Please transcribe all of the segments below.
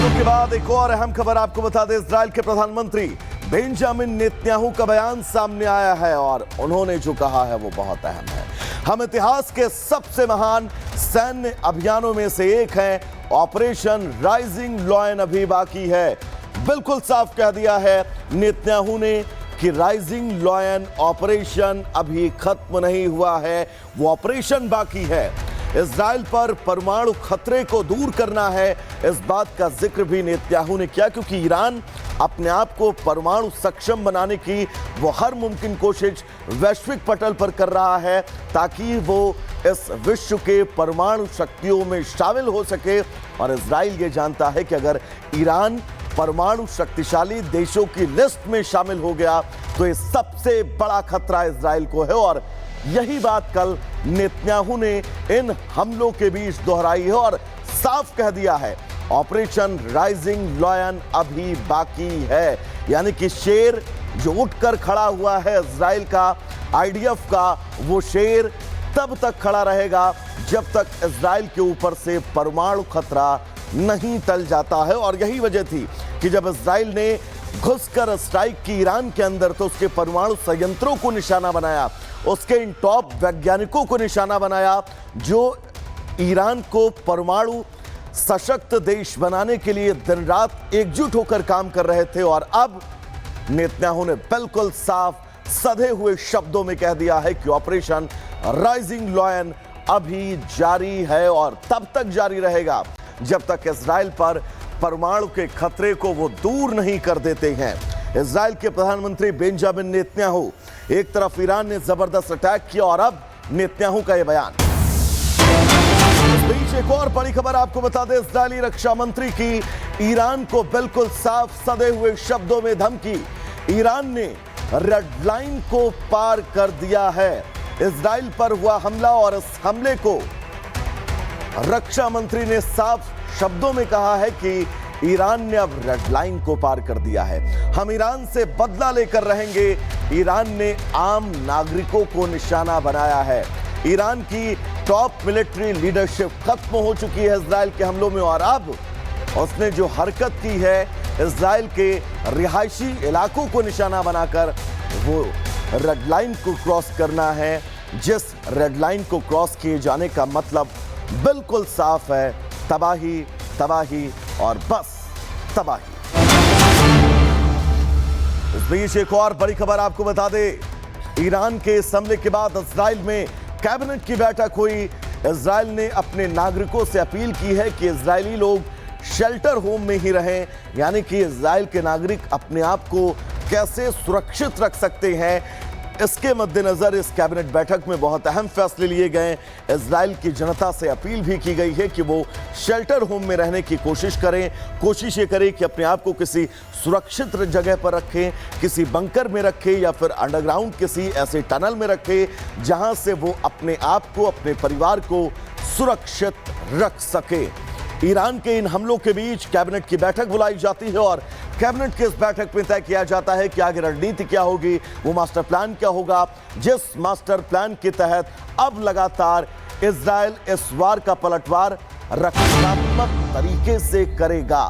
हमलों के बाद एक और अहम खबर आपको बता दें। इजराइल के प्रधानमंत्री बेंजामिन नेतन्याहू का बयान सामने आया है और उन्होंने जो कहा है वो बहुत अहम है। हम इतिहास के सबसे महान सैन्य अभियानों में से एक है, ऑपरेशन राइजिंग लॉयन अभी बाकी है। बिल्कुल साफ कह दिया है नेतन्याहू ने कि राइजिंग लॉयन ऑपरेशन अभी खत्म नहीं हुआ है, वो ऑपरेशन बाकी है। इजराइल पर परमाणु खतरे को दूर करना है, इस बात का जिक्र भी नेतन्याहू ने किया, क्योंकि ईरान अपने आप को परमाणु सक्षम बनाने की वो हर मुमकिन कोशिश वैश्विक पटल पर कर रहा है ताकि वो इस विश्व के परमाणु शक्तियों में शामिल हो सके। और इजराइल ये जानता है कि अगर ईरान परमाणु शक्तिशाली देशों की लिस्ट में शामिल हो गया तो ये सबसे बड़ा खतरा इजराइल को है। और यही बात कल नेतन्याहू ने इन हमलों के बीच दोहराई है और साफ कह दिया है ऑपरेशन राइजिंग लॉयन अभी बाकी है। यानी कि शेर जो उठकर खड़ा हुआ है इजराइल का, आईडीएफ का, वो शेर तब तक खड़ा रहेगा जब तक इजराइल के ऊपर से परमाणु खतरा नहीं टल जाता है। और यही वजह थी कि जब इजराइल ने घुसकर स्ट्राइक की ईरान के अंदर तो उसके परमाणु संयंत्रों को निशाना बनाया, उसके इन टॉप वैज्ञानिकों को निशाना बनाया जो ईरान को परमाणु सशक्त देश बनाने के लिए दिन रात एकजुट होकर काम कर रहे थे। और अब नेतन्याहू ने बिल्कुल साफ सधे हुए शब्दों में कह दिया है कि ऑपरेशन राइजिंग लॉयन अभी जारी है और तब तक जारी रहेगा जब तक इजराइल पर परमाणु के खतरे को वो दूर नहीं कर देते हैं। इजराइल के प्रधानमंत्री बेंजामिन नेतन्याहू, एक तरफ ईरान ने जबरदस्त अटैक किया और अब नेतन्याहू का यह बयान। इस बीच एक और बड़ी खबर आपको बता दें, इजरायली रक्षा मंत्री की ईरान को बिल्कुल साफ सधे हुए शब्दों में धमकी। ईरान ने रेड लाइन को पार कर दिया है। इजराइल पर हुआ हमला और इस हमले को रक्षा मंत्री ने साफ शब्दों में कहा है कि ईरान ने अब रेड लाइन को पार कर दिया है, हम ईरान से बदला लेकर रहेंगे। ईरान ने आम नागरिकों को निशाना बनाया है। ईरान की टॉप मिलिट्री लीडरशिप खत्म हो चुकी है इजराइल के हमलों में और अब उसने जो हरकत की है इजराइल के रिहायशी इलाकों को निशाना बनाकर वो रेड लाइन को क्रॉस करना है, जिस रेड लाइन को क्रॉस किए जाने का मतलब बिल्कुल साफ है, तबाही, तबाही और बस तबाही। इस बीच एक और बड़ी खबर आपको बता दें, ईरान के इस हमले के बाद इजराइल में कैबिनेट की बैठक हुई। इजराइल ने अपने नागरिकों से अपील की है कि इजरायली लोग शेल्टर होम में ही रहें, यानी कि इजराइल के नागरिक अपने आप को कैसे सुरक्षित रख सकते हैं। इसके मद्देनजर इस कैबिनेट बैठक में बहुत अहम फैसले लिए गए। इजराइल की जनता से अपील भी की गई है कि वो शेल्टर होम में रहने की कोशिश करें। कोशिश ये करें कि अपने आप को किसी सुरक्षित जगह पर रखें, किसी बंकर में रखें या फिर अंडरग्राउंड किसी ऐसे टनल में रखें जहां से वो अपने आप को, अपने परिवार को सुरक्षित रख सके। ईरान के इन हमलों के बीच कैबिनेट की बैठक बुलाई जाती है और कैबिनेट की इस बैठक में तय किया जाता है कि आगे रणनीति क्या होगी, वो मास्टर प्लान क्या होगा, जिस मास्टर प्लान के तहत अब लगातार इजराइल इस वार का पलटवार रक्षात्मक तरीके से करेगा।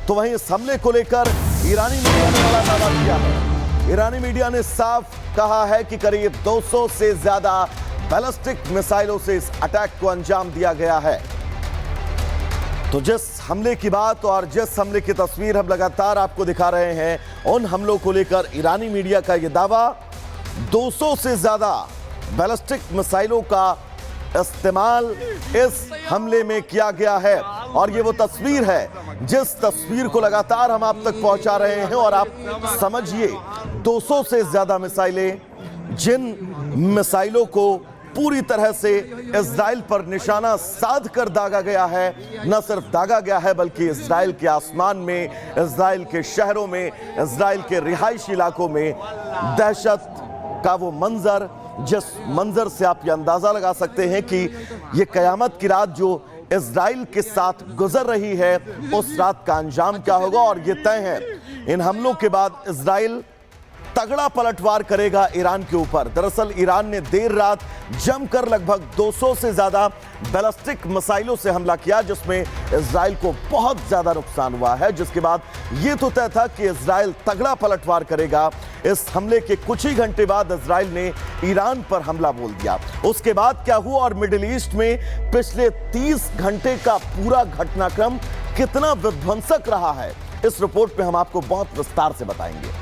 तो वहीं इस हमले को लेकर ईरानी मीडिया ने बड़ा दावा किया है। ईरानी मीडिया ने साफ कहा है कि करीब 200 से ज्यादा बैलिस्टिक मिसाइलों से इस अटैक को अंजाम दिया गया है। तो जिस हमले की बात और जिस हमले की तस्वीर हम लगातार आपको दिखा रहे हैं, उन हमलों को लेकर ईरानी मीडिया का यह दावा 200 से ज्यादा बैलिस्टिक मिसाइलों का इस्तेमाल इस हमले में किया गया है। और ये वो तस्वीर है जिस तस्वीर को लगातार हम आप तक पहुंचा रहे हैं और आप समझिए 200 से ज्यादा मिसाइलें, जिन मिसाइलों को पूरी तरह से इजराइल पर निशाना साध कर दागा गया है। न सिर्फ दागा गया है बल्कि इजराइल के आसमान में, इजराइल के शहरों में, इजराइल के रिहायशी इलाकों में दहशत का वो मंजर, जिस मंजर से आप ये अंदाजा लगा सकते हैं कि ये कयामत की रात जो इजराइल के साथ गुजर रही है उस रात का अंजाम क्या होगा। और ये तय है इन हमलों के बाद इजराइल तगड़ा पलटवार करेगा ईरान के ऊपर। दरअसल ईरान ने देर रात जमकर लगभग 200 से ज्यादा बैलिस्टिक मिसाइलों से हमला किया, जिसमें इजराइल को बहुत ज्यादा नुकसान हुआ है। जिसके बाद यह तो तय था कि इजराइल तगड़ा पलटवार करेगा। इस हमले के कुछ ही घंटे बाद इजराइल ने ईरान पर हमला बोल दिया। उसके बाद क्या हुआ और मिडिल ईस्ट में पिछले 30 घंटे का पूरा घटनाक्रम कितना विध्वंसक रहा है, इस रिपोर्ट में हम आपको बहुत विस्तार से बताएंगे।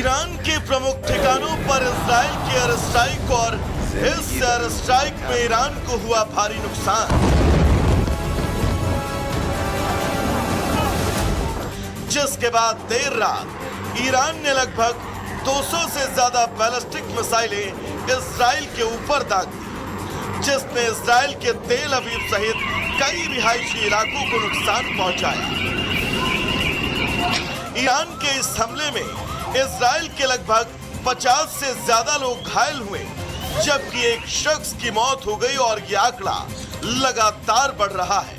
ईरान के प्रमुख ठिकानों पर इजराइल की एयर स्ट्राइक और इस एयर स्ट्राइक में ईरान को हुआ भारी नुकसान, जिसके बाद देर रात ईरान ने लगभग 200 से ज्यादा बैलिस्टिक मिसाइलें इजराइल के ऊपर दाग दी, जिसने इजराइल के तेल अवीव सहित कई रिहायशी इलाकों को नुकसान पहुंचाया। ईरान के इस हमले में इजराइल के लगभग 50 से ज्यादा लोग घायल हुए, जबकि एक शख्स की मौत हो गई और यह आंकड़ा लगातार बढ़ रहा है।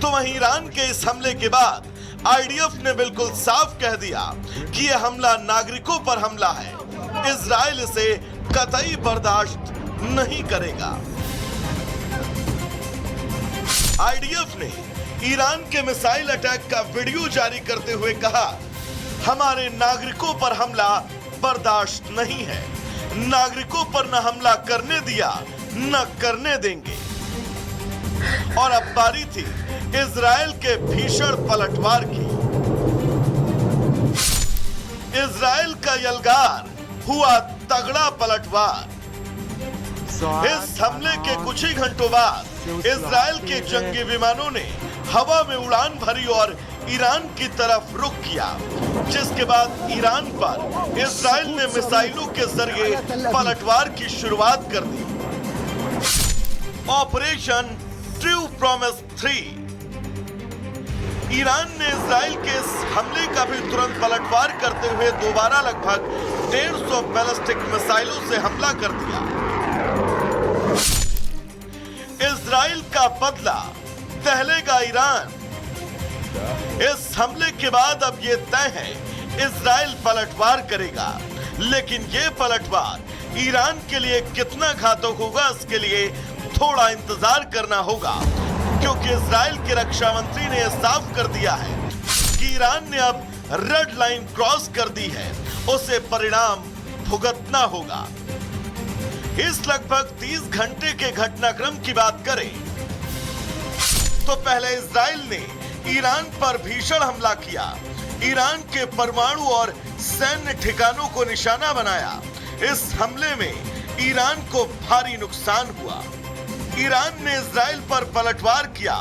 तो वहीं ईरान के इस हमले के बाद आईडीएफ ने बिल्कुल साफ कह दिया कि यह हमला नागरिकों पर हमला है। इजराइल इसे कतई बर्दाश्त नहीं करेगा। आईडीएफ ने ईरान के मिसाइल अटैक का वीडियो जारी करते हुए कहा, हमारे नागरिकों पर हमला बर्दाश्त नहीं है। नागरिकों पर न हमला करने दिया न करने देंगे। और अब बारी थी इजराइल के भीषण पलटवार की। इजराइल का यलगार हुआ तगड़ा पलटवार। इस हमले के कुछ ही घंटों बाद इजराइल के जंगी विमानों ने हवा में उड़ान भरी और ईरान की तरफ रुख किया, जिसके बाद ईरान पर इजराइल ने मिसाइलों के जरिए पलटवार की शुरुआत कर दी। Operation true promise 3। ईरान ने इजराइल के इस हमले का भी तुरंत पलटवार करते हुए दोबारा लगभग 150 बैलिस्टिक मिसाइलों से हमला कर दिया। इजराइल का बदला दहलेगा ईरान। इस हमले के बाद अब यह तय है इजराइल पलटवार करेगा, लेकिन यह पलटवार ईरान के लिए कितना घातक होगा, इसके लिए थोड़ा इंतजार करना होगा, क्योंकि इजराइल के रक्षा मंत्री ने यह साफ कर दिया है कि ईरान ने अब रेड लाइन क्रॉस कर दी है, उसे परिणाम भुगतना होगा। इस लगभग 30 घंटे के घटनाक्रम की बात करें तो पहले इजराइल ने ईरान पर भीषण हमला किया, ईरान के परमाणु और सैन्य ठिकानों को निशाना बनाया। इस हमले में ईरान को भारी नुकसान हुआ। ईरान ने इजराइल पर पलटवार किया,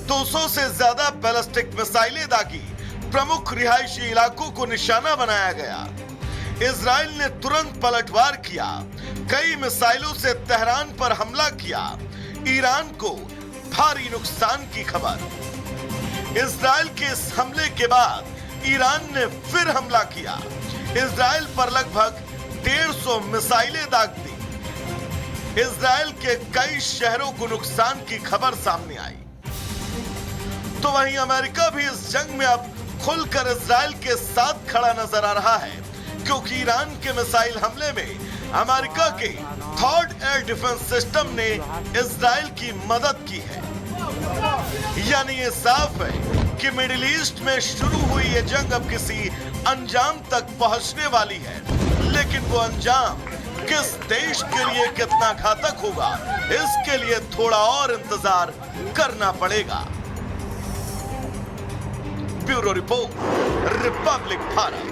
200 से ज्यादा बैलिस्टिक मिसाइलें दागी, प्रमुख रिहायशी इलाकों को निशाना बनाया गया। इजराइल ने तुरंत पलटवार किया, कई मिसाइलों से तेहरान पर हमला किया। ईरान को भारी नुकसान की खबर। इजराइल के इस हमले के बाद ईरान ने फिर हमला किया, इजराइल पर लगभग 150 मिसाइलें दाग दी। इजराइल के कई शहरों को नुकसान की खबर सामने आई। तो वहीं अमेरिका भी इस जंग में अब खुलकर इजराइल के साथ खड़ा नजर आ रहा है, क्योंकि ईरान के मिसाइल हमले में अमेरिका के थर्ड एयर डिफेंस सिस्टम ने इजराइल की मदद की है। यानी ये साफ है कि मिडिल ईस्ट में शुरू हुई ये जंग अब किसी अंजाम तक पहुंचने वाली है, लेकिन वो अंजाम किस देश के लिए कितना घातक होगा, इसके लिए थोड़ा और इंतजार करना पड़ेगा। Bureau report, Republic Bharat.